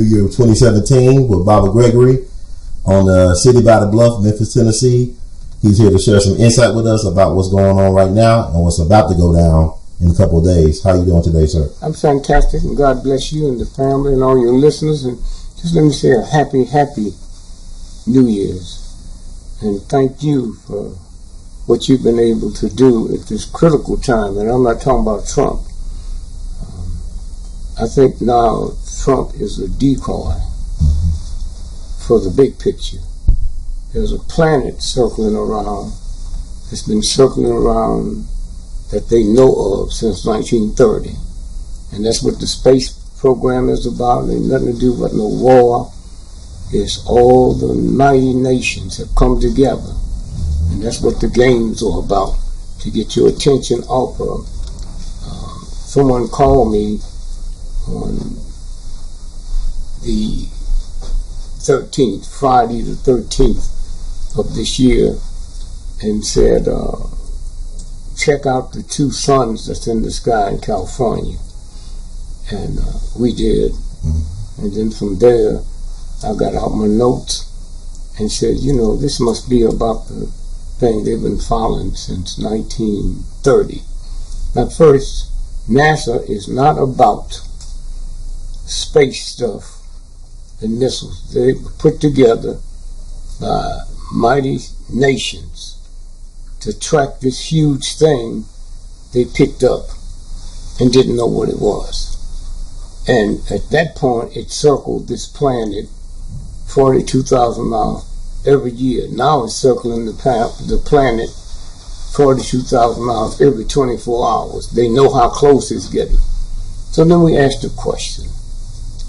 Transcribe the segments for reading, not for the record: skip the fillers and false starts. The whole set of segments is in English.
New Year of 2017 with Baba Gregory on the City by the Bluff, Memphis, Tennessee. He's here to share some insight with us about what's going on right now and what's about to go down in a couple of days. How are you doing today, sir? I'm fantastic, and God bless you and the family and all your listeners. And just let me say a happy New Year's. And thank you for what you've been able to do at this critical time. And I'm not talking about Trump. I think now Trump is a decoy for the big picture. There's a planet circling around. It's been circling around that they know of since 1930. And that's what the space program is about. It ain't nothing to do with no war. It's all the mighty nations have come together. And that's what the games are about, to get your attention off of. Someone called me on the 13th, Friday the 13th of this year, and said, check out the two suns that's in the sky in California. And we did. And then from there, I got out my notes and said, you know, this must be about the thing they've been following since 1930. Now first, NASA is not about space stuff and missiles. They were put together by mighty nations to track this huge thing they picked up and didn't know what it was. And at that point, it circled this planet 42,000 miles every year. Now it's circling the planet 42,000 miles every 24 hours. They know how close it's getting. So then we asked the question,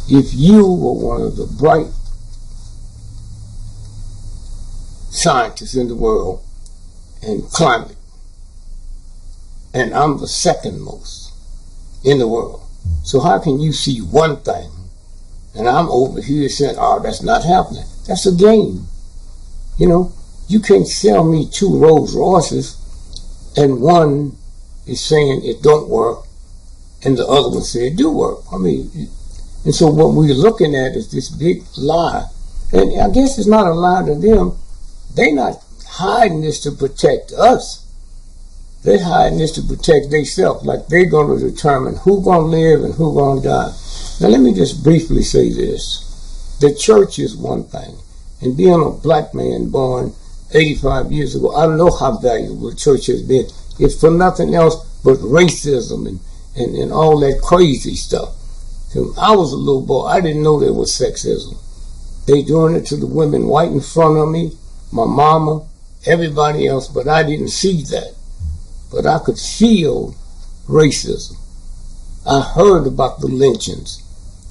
if you were one of the bright scientists in the world in climate, and I'm the second most in the world, so how can you see one thing and I'm over here saying, oh, that's not happening? That's a game. You know, you can't sell me two Rolls Royces and one is saying it don't work and the other one said it do work. I mean, and so what we're looking at is this big lie. And I guess it's not a lie to them. They're not hiding this to protect us. They're hiding this to protect themselves. Like they're going to determine who's going to live and who's going to die. Now let me just briefly say this. The church is one thing. And being a black man born 85 years ago, I know how valuable the church has been. It's for nothing else but racism and all that crazy stuff. When I was a little boy, I didn't know there was sexism. They doing it to the women right in front of me, my mama, everybody else, but I didn't see that. But I could feel racism. I heard about the lynchings.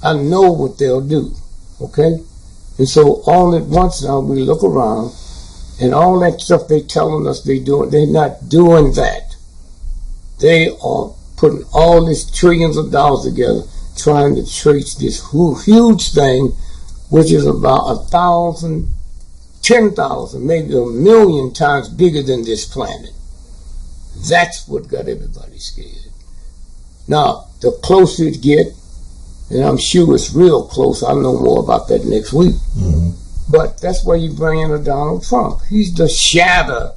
I know what they'll do, okay? And so all at once now we look around and all that stuff they're telling us they're doing, they're not doing that. They are putting all these trillions of dollars together trying to trace this huge thing, which is about 1,000, 10,000, maybe 1,000,000 times bigger than this planet. That's what got everybody scared. Now, the closer it get, and I'm sure it's real close, I'll know more about that next week. But that's why you bring in a Donald Trump. He's the shadow.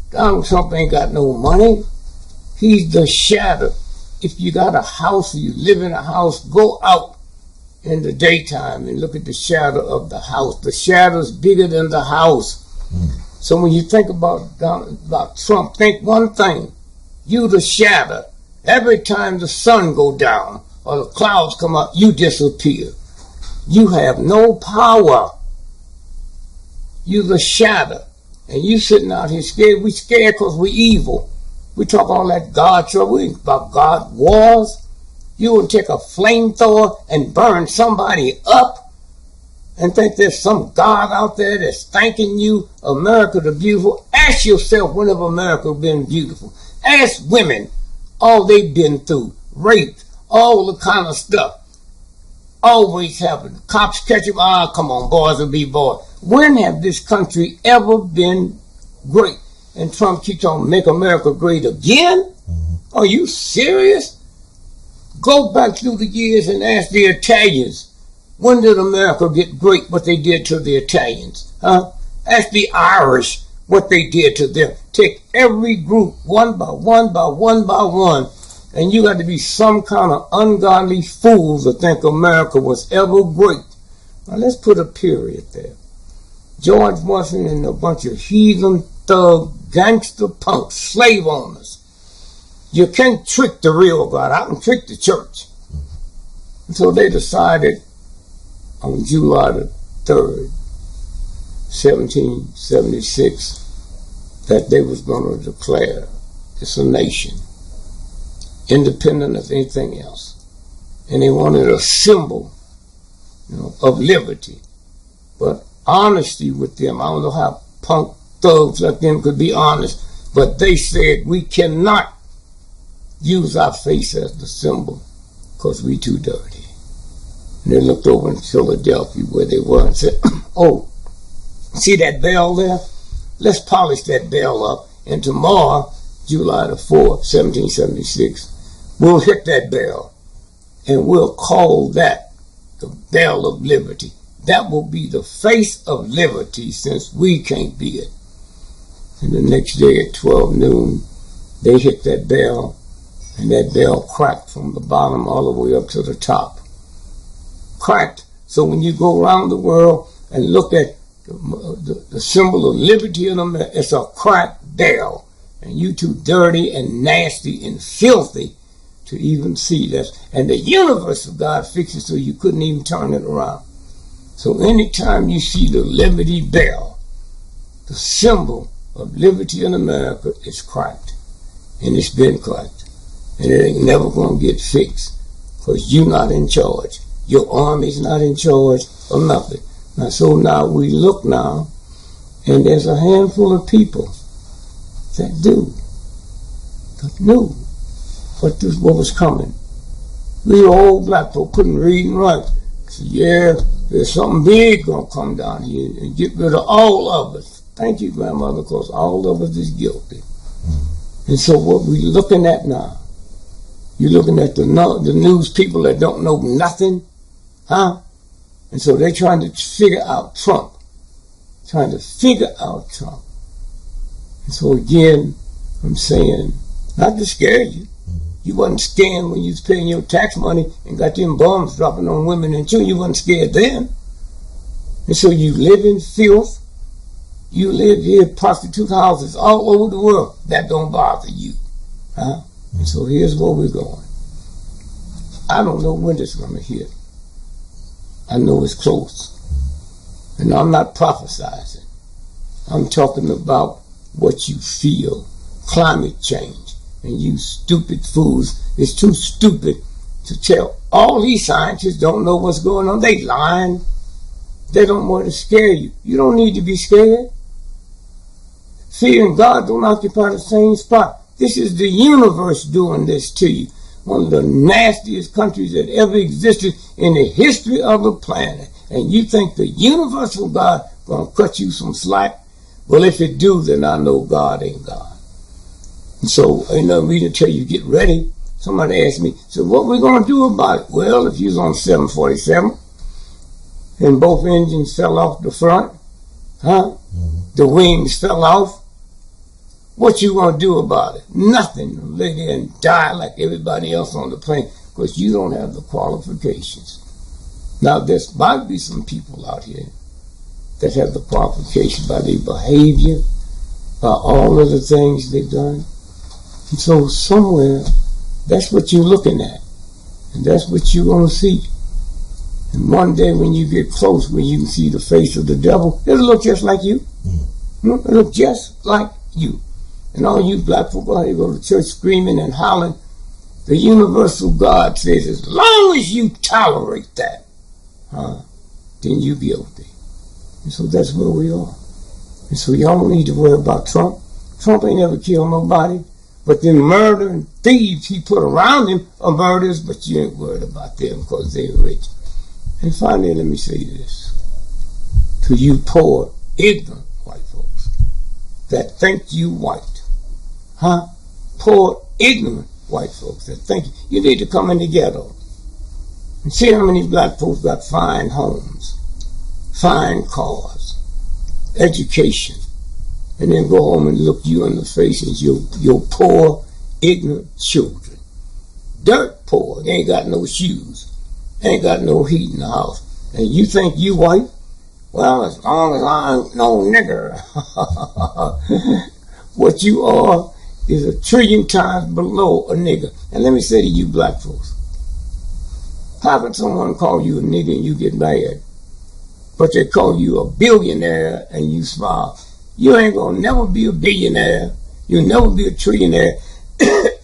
Donald Trump ain't got no money. He's the shadow. If you got a house or you live in a house, go out in the daytime and look at the shadow of the house. The shadow's bigger than the house. So when you think about Trump, think one thing. You the shadow. Every time the sun go down or the clouds come up, you disappear. You have no power. You the shadow. And you sitting out here scared. We scared because we evil. We talk all that God trouble about God wars. You would take a flamethrower and burn somebody up and think there's some God out there that's thanking you, America the beautiful. Ask yourself, when have America been beautiful? Ask women all they've been through, rape, all the kind of stuff. Always happen. Cops catch them, come on, boys will be boys. When have this country ever been great? And Trump keeps on make America great again? Are you serious? Go back through the years and ask the Italians When did America get great what they did to the Italians? Huh? Ask the Irish what they did to them. Take every group one by one by one by one, and you got to be some kind of ungodly fool to think America was ever great. Now let's put a period there. George Washington and a bunch of heathen, thug, gangster punks, slave owners. You can't trick the real God. I can trick the church. And so they decided on July the 3rd, 1776, that they was going to declare it's a nation, independent of anything else. And they wanted a symbol, of liberty. But honesty with them, I don't know how punk thugs like them could be honest, but they said we cannot use our face as the symbol because we too dirty. And they looked over in Philadelphia where they were and said, oh, see that bell there? Let's polish that bell up, and tomorrow, July the 4th, 1776, we'll hit that bell, and we'll call that the Bell of Liberty. That will be the face of liberty, since we can't be it. And the next day at 12 noon, they hit that bell, and that bell cracked from the bottom all the way up to the top. Cracked, so when you go around the world and look at the symbol of liberty in America, it's a cracked bell. And you too dirty and nasty and filthy to even see that. And the universe of God fixed it so you couldn't even turn it around. So anytime you see the Liberty Bell, the symbol of liberty in America is cracked. And it's been cracked. And it ain't never going to get fixed because you're not in charge. Your army's not in charge of nothing. Now, so now we look now, and there's a handful of people that knew what was coming. We old black folk couldn't read and write. So, yeah, there's something big going to come down here and get rid of all of us. Thank you, grandmother, because all of us is guilty. And so what we're looking at now, you're looking at the news people that don't know nothing, huh? And so they're trying to figure out Trump. And so again, I'm saying, not to scare you. You wasn't scared when you was paying your tax money and got them bombs dropping on women and children. You wasn't scared then. And so you live in filth. You live here, prostitute houses all over the world. That don't bother you. Huh? And so here's where we're going. I don't know when it's going to hit. I know it's close. And I'm not prophesizing. I'm talking about what you feel. Climate change. And you stupid fools is too stupid to tell. All these scientists don't know what's going on. They lying. They don't want to scare you. You don't need to be scared. Fear and God don't occupy the same spot. This is the universe doing this to you. One of the nastiest countries that ever existed in the history of the planet. And you think the universal God gonna cut you some slack? Well, if it do, then I know God ain't God. And so ain't no reason to tell you get ready. Somebody asked me, so what we gonna do about it? Well, if you was on 747 and both engines fell off the front, the wings fell off, what you gonna do about it? Nothing. Lay there and die like everybody else on the plane because you don't have the qualifications. Now, there might be some people out here that have the qualifications by their behavior, by all of the things they've done. And so somewhere, that's what you're looking at. And that's what you're going to see. And one day when you get close, when you can see the face of the devil, it'll look just like you. It'll look just like you. And all you black people out here go to church screaming and hollering. The universal God says, as long as you tolerate that, then you're guilty. And so that's where we are. And so y'all don't need to worry about Trump. Trump ain't ever killed nobody. But them murder and thieves he put around him are murderers, but you ain't worried about them because they're rich. And finally, let me say this. To you poor, ignorant white folks that think you white. Poor, ignorant white folks that think you need to come in the ghetto. And see how many black folks got fine homes, fine cars, education, and then go home and look you in the face as your poor, ignorant children. Dirt poor, they ain't got no shoes, ain't got no heat in the house. And you think you white? Well, as long as I ain't no nigger. What you are is 1,000,000,000,000 times below a nigger. And let me say to you black folks, how can someone call you a nigger and you get mad, but they call you a billionaire and you smile? You ain't gonna never be a billionaire, you'll never be a trillionaire,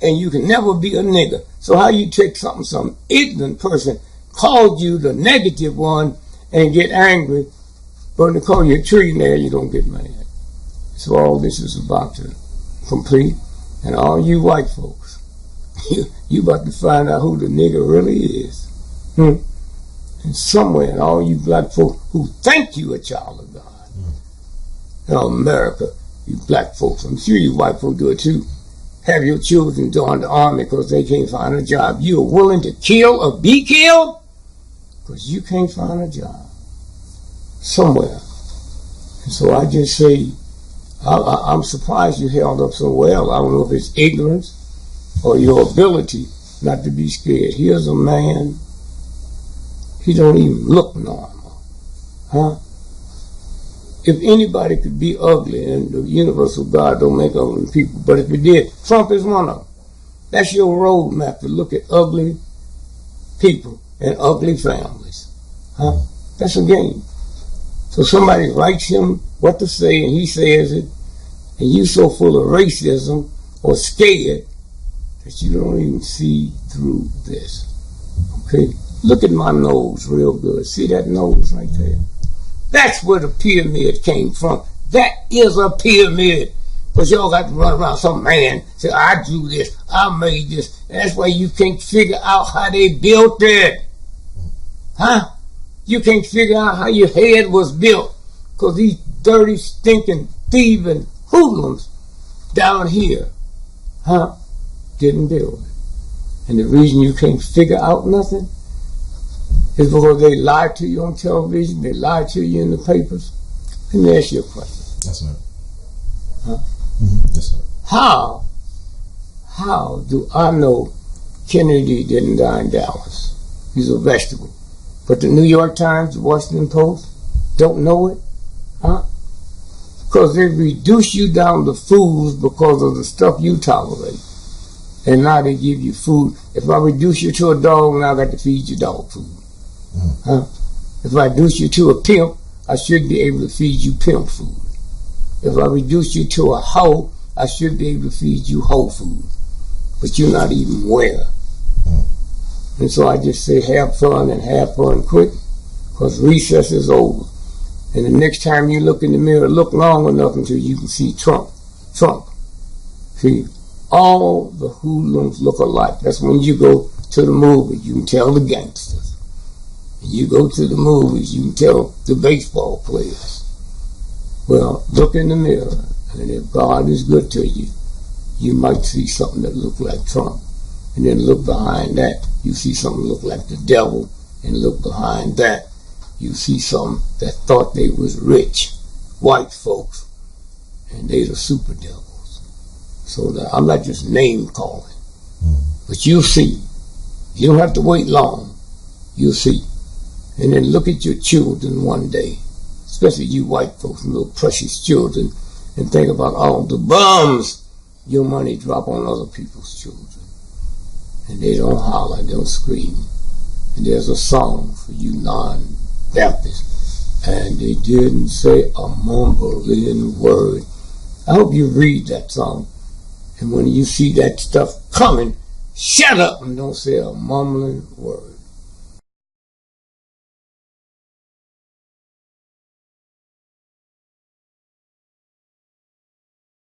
and you can never be a nigger. So how you take something some ignorant person called you the negative one and get angry, but when they call you a trillionaire, you don't get mad. So all this is about to complete, and all you white folks, you about to find out who the nigger really is. And somewhere, and all you black folks who think you a child of God, in America, you black folks, I'm sure you white folks do it too, have your children join the army because they can't find a job. You're willing to kill or be killed because you can't find a job somewhere. And so I just say, I'm surprised you held up so well. I don't know if it's ignorance or your ability not to be scared. Here's a man, he don't even look normal. Huh? If anybody could be ugly, and the universal God don't make ugly people, but if it did, Trump is one of them. That's your roadmap to look at ugly people and ugly families. Huh? That's a game. So somebody writes him what to say and he says it, and you so full of racism or scared that you don't even see through this. Okay? Look at my nose real good. See that nose right there? That's where the pyramid came from. That is a pyramid. Because y'all got to run around some man, say, I drew this, I made this. And that's why you can't figure out how they built it. Huh? You can't figure out how your head was built. Because these dirty, stinking, thieving hoodlums down here, huh, didn't build it. And the reason you can't figure out nothing is because they lie to you on television, they lie to you in the papers. Let me ask you a question. Yes, sir. Huh? Yes, sir. How do I know Kennedy didn't die in Dallas? He's a vegetable. But the New York Times, the Washington Post, don't know it? Huh? Because they reduce you down to fools because of the stuff you tolerate. And now they give you food. If I reduce you to a dog, now I got to feed you dog food. Huh? If I reduce you to a pimp, I should be able to feed you pimp food. If I reduce you to a hoe, I should be able to feed you hoe food. But you're not even aware. And so I just say have fun and have fun quick, because recess is over. And the next time you look in the mirror, look long enough until you can see Trump. Trump. See, all the hoodlums look alike. That's when you go to the movies, you can tell the gangsters. You go to the movies, you can tell the baseball players. Well, look in the mirror, and if God is good to you, you might see something that looks like Trump. And then look behind that, you see something look like the devil, and look behind that, you see some that thought they was rich, white folks, and they the super devils. So I'm not just name calling, but you'll see. You don't have to wait long. You'll see. And then look at your children one day, especially you white folks, little precious children, and think about all the bums your money drop on other people's children. And they don't holler, they don't scream. And there's a song for you non-Baptists. And they didn't say a mumbling word. I hope you read that song. And when you see that stuff coming, shut up and don't say a mumbling word.